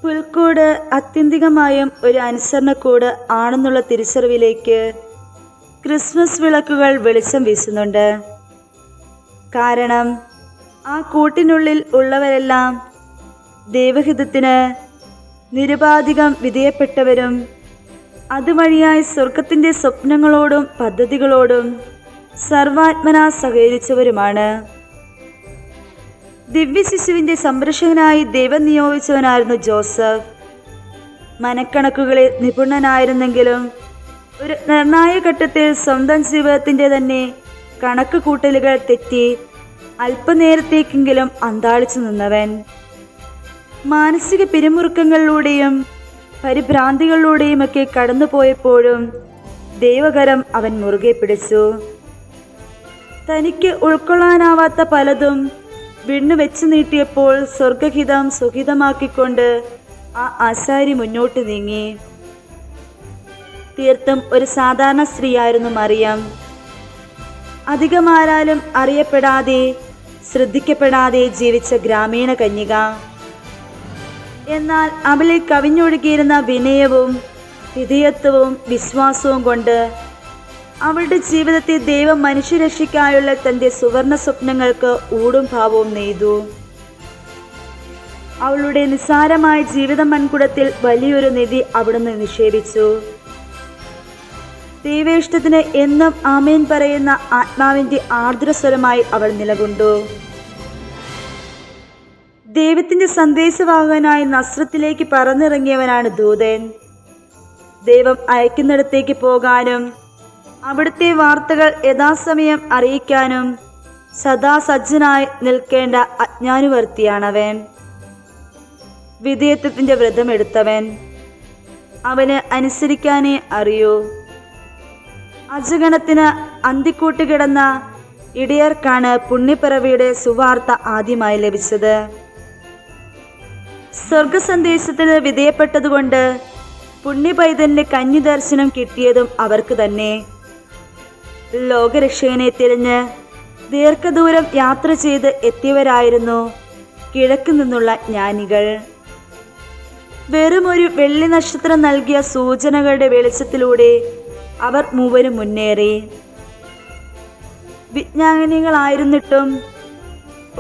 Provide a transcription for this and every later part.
പുൽക്കൂട് ആത്യന്തികമായും ഒരു അനുസരണക്കൂട് ആണെന്നുള്ള തിരിച്ചറിവിലേക്ക് ക്രിസ്മസ് വിളക്കുകൾ വെളിച്ചം വീശുന്നുണ്ട്. കാരണം ആ കൂട്ടിനുള്ളിൽ ഉള്ളവരെല്ലാം ദൈവഹിതത്തിന് നിരുപാധികം വിധേയപ്പെട്ടവരും അതുവഴിയായി സ്വർഗത്തിൻ്റെ സ്വപ്നങ്ങളോടും പദ്ധതികളോടും സർവാത്മനാ സഹകരിച്ചവരുമാണ്. ദിവ്യശിശുവിൻ്റെ സംരക്ഷകനായി ദൈവം നിയോഗിച്ചവനായിരുന്നു ജോസഫ്. മനക്കണക്കുകളിൽ നിപുണനായിരുന്നെങ്കിലും ഒരു നിർണായക ഘട്ടത്തിൽ സ്വന്തം ജീവിതത്തിൻ്റെ തന്നെ കണക്ക് കൂട്ടലുകൾ തെറ്റി അല്പനേരത്തേക്കെങ്കിലും അന്താളിച്ചു നിന്നവൻ. മാനസിക പിരിമുറുക്കങ്ങളിലൂടെയും പരിഭ്രാന്തികളിലൂടെയുമൊക്കെ കടന്നുപോയപ്പോഴും ദൈവകരം അവൻ മുറുകെ പിടിച്ചു. തനിക്ക് ഉൾക്കൊള്ളാനാവാത്ത പലതും വിണ്ണു വെച്ചു നീട്ടിയപ്പോൾ സ്വർഗഹിതം സുഹിതമാക്കിക്കൊണ്ട് ആ ആശാരി മുന്നോട്ട് നീങ്ങി. തീർത്തും ഒരു സാധാരണ സ്ത്രീയായിരുന്നു മറിയം. അധികമാരാലും അറിയപ്പെടാതെ ശ്രദ്ധിക്കപ്പെടാതെ ജീവിച്ച ഗ്രാമീണ കന്യക. എന്നാൽ അവളിൽ കവിഞ്ഞൊഴുകിയിരുന്ന വിനയവും വിധേയത്വവും വിശ്വാസവും കൊണ്ട് അവളുടെ ജീവിതത്തെ ദൈവം മനുഷ്യരക്ഷയ്ക്കായുള്ള തൻ്റെ സുവർണ സ്വപ്നങ്ങൾക്ക് ഊടും ഭാവവും നെയ്തു. അവളുടെ നിസ്സാരമായ ജീവിത മൺകുടത്തിൽ വലിയൊരു നിധി അവിടുന്ന് നിക്ഷേപിച്ചു. ദൈവേഷ്ടത്തിന് എന്നും ആമേൻ പറയുന്ന ആത്മാവിൻ്റെ ആർദ്രസ്വരമായി അവൾ നിലകൊണ്ടു. ദൈവത്തിൻ്റെ സന്ദേശവാഹകനായി നസ്രത്തിലേക്ക് പറന്നിറങ്ങിയവനാണ് ദൂതൻ. ദൈവം അയക്കുന്നിടത്തേക്ക് പോകാനും അവിടുത്തെ വാർത്തകൾ യഥാസമയം അറിയിക്കാനും സദാ സജ്ജനായി നിൽക്കേണ്ട അജ്ഞാനുവർത്തിയാണവൻ. വിധേയത്വത്തിൻ്റെ വ്രതമെടുത്തവൻ. അവന് അനുസരിക്കാനേ അറിയൂ. അജഗണത്തിന് അന്തിക്കൂട്ട് കിടന്ന ഇടയർക്കാണ് പുണ്യപ്പിറവിയുടെ സുവാർത്ത ആദ്യമായി ലഭിച്ചത്. സ്വർഗസന്ദേശത്തിന് വിധേയപ്പെട്ടതുകൊണ്ട് പുണ്യപൈതലിന്റെ കന്നി ദർശനം കിട്ടിയതും അവർക്ക് തന്നെ. ലോകരക്ഷകനെ തിരഞ്ഞ് ദീർഘദൂരം യാത്ര ചെയ്ത് എത്തിയവരായിരുന്നു കിഴക്ക് നിന്നുള്ള ജ്ഞാനികൾ. വെറുമൊരു വെള്ളി നക്ഷത്രം നൽകിയ സൂചനകളുടെ വെളിച്ചത്തിലൂടെ അവർ മൂവരും മുന്നേറി. വിജ്ഞാനികളായിരുന്നിട്ടും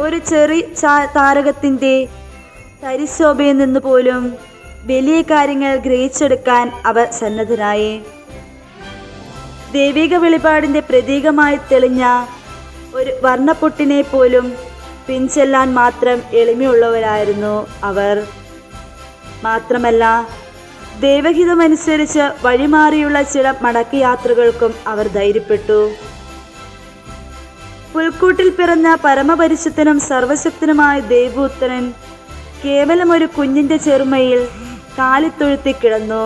ഒരു ചെറിയ താരകത്തിൻ്റെ തരിശോഭയിൽ നിന്ന് പോലും വലിയ കാര്യങ്ങൾ ഗ്രഹിച്ചെടുക്കാൻ അവർ സന്നദ്ധരായി. ദൈവിക വെളിപാടിൻ്റെ പ്രതീകമായി തെളിഞ്ഞ ഒരു വർണ്ണപ്പൊട്ടിനെ പോലും പിൻചെല്ലാൻ മാത്രം എളിമയുള്ളവരായിരുന്നു അവർ. മാത്രമല്ല, ദൈവഹിതമനുസരിച്ച് വഴിമാറിയുള്ള ചില മടക്കയാത്രകൾക്കും അവർ ധൈര്യപ്പെട്ടു. പുൽക്കൂട്ടിൽ പിറന്ന പരമപരിശുദ്ധനും സർവശക്തനുമായ ദൈവപുത്രൻ കേവലം ഒരു കുഞ്ഞിൻ്റെ ചെറുമയിൽ കാലിത്തൊഴുത്തി കിടന്നു.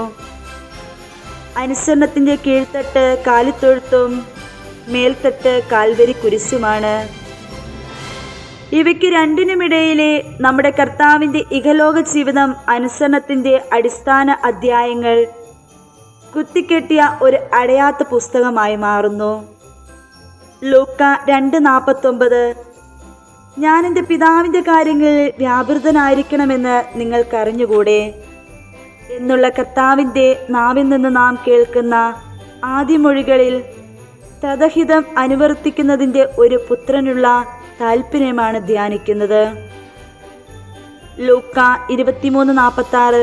അനുസരണത്തിൻ്റെ കീഴ്ത്തട്ട് കാലിത്തൊഴുത്തും മേൽത്തട്ട് കാൽവരി കുരിശുമാണ്. ഇവയ്ക്ക് രണ്ടിനുമിടയിലെ നമ്മുടെ കർത്താവിൻ്റെ ഇഹലോക ജീവിതം അനുസരണത്തിൻ്റെ അടിസ്ഥാന അധ്യായങ്ങൾ കുത്തിക്കെട്ടിയ ഒരു അടയാത്ത പുസ്തകമായി മാറുന്നു. ലൂക്ക 2:49 ഞാൻ എൻ്റെ പിതാവിൻ്റെ കാര്യങ്ങളിൽ വ്യാപൃതനായിരിക്കണമെന്ന് നിങ്ങൾക്കറിഞ്ഞുകൂടെ എന്നുള്ള കർത്താവിൻ്റെ നാവിൽ നിന്ന് നാം കേൾക്കുന്ന ആദ്യമൊഴികളിൽ തഥഹിതം അനുവർത്തിക്കുന്നതിൻ്റെ ഒരു പുത്രനുള്ള താല്പര്യമാണ് ധ്യാനിക്കുന്നത്. ലൂക്ക 23:46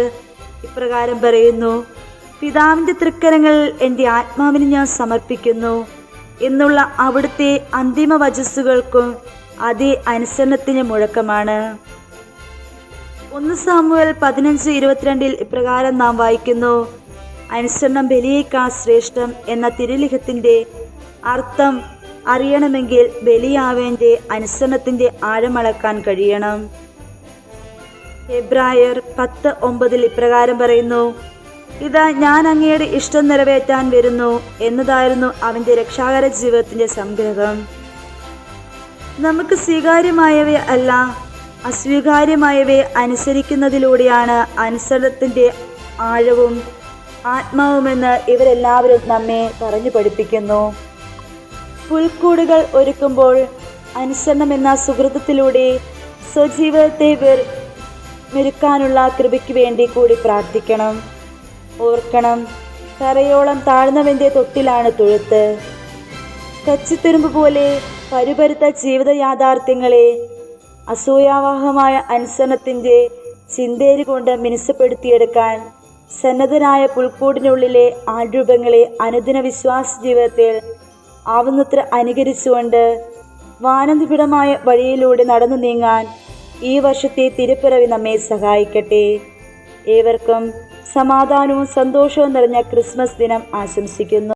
ഇപ്രകാരം പറയുന്നു: പിതാവിൻ്റെ തൃക്കരങ്ങളിൽ എൻ്റെ ആത്മാവിനെ ഞാൻ സമർപ്പിക്കുന്നു എന്നുള്ള അവിടുത്തെ അന്തിമ വചസ്സുകൾക്കും അതേ അനുസരണത്തിന് മുഴക്കമാണ്. 1 സാമുവേൽ 15:22 ഇപ്രകാരം നാം വായിക്കുന്നു: അനുസരണം ബലിയേക്കാൾ ശ്രേഷ്ഠം എന്ന തിരുലിഖിതത്തിൻ്റെ അർത്ഥം അറിയണമെങ്കിൽ ബലിയാവേൻ്റെ അനുസരണത്തിൻ്റെ ആഴമളക്കാൻ കഴിയണം. ഹെബ്രായർ 10:9 ഇപ്രകാരം പറയുന്നു: ഇതാ ഞാൻ അങ്ങയുടെ ഇഷ്ടം നിറവേറ്റാൻ വരുന്നു എന്നതായിരുന്നു അവൻ്റെ രക്ഷാകര ജീവിതത്തിൻ്റെ സംഗ്രഹം. നമുക്ക് സ്വീകാര്യമായവ അല്ല, അസ്വീകാര്യമായവയെ അനുസരിക്കുന്നതിലൂടെയാണ് അനുസരണത്തിൻ്റെ ആഴവും ആത്മാവുമെന്ന് ഇവരെല്ലാവരും നമ്മെ പറഞ്ഞു പഠിപ്പിക്കുന്നു. പുൽക്കൂടുകൾ ഒരുക്കുമ്പോൾ അനുസരണം എന്ന സുഹൃത്തത്തിലൂടെ സ്വജീവിതത്തെ മെരുക്കാനുള്ള കൃപയ്ക്ക് വേണ്ടി കൂടി പ്രാർത്ഥിക്കണം. ഓർക്കണം, തറയോളം താഴ്ന്നവൻ്റെ തൊട്ടിലാണ് തൊഴുത്ത്. കച്ചിത്തുരുമ്പ് പോലെ പരുപരുത്ത ജീവിത യാഥാർത്ഥ്യങ്ങളെ അസൂയാവഹമായ അനുസരണത്തിൻ്റെ ചിന്തേരി കൊണ്ട് മിനുസപ്പെടുത്തിയെടുക്കാൻ സന്നദ്ധനായ പുൽക്കൂടിനുള്ളിലെ ആൾരൂപങ്ങളെ അനുദിന വിശ്വാസ ജീവിതത്തിൽ ആവുന്നത്ര അനുകരിച്ചുകൊണ്ട് വാനനിബിഡമായ വഴിയിലൂടെ നടന്നു നീങ്ങാൻ ഈ വർഷത്തെ തിരുപ്പിറവി നമ്മെ സഹായിക്കട്ടെ. ഏവർക്കും സമാധാനവും സന്തോഷവും നിറഞ്ഞ ക്രിസ്മസ് ദിനം ആശംസിക്കുന്നു.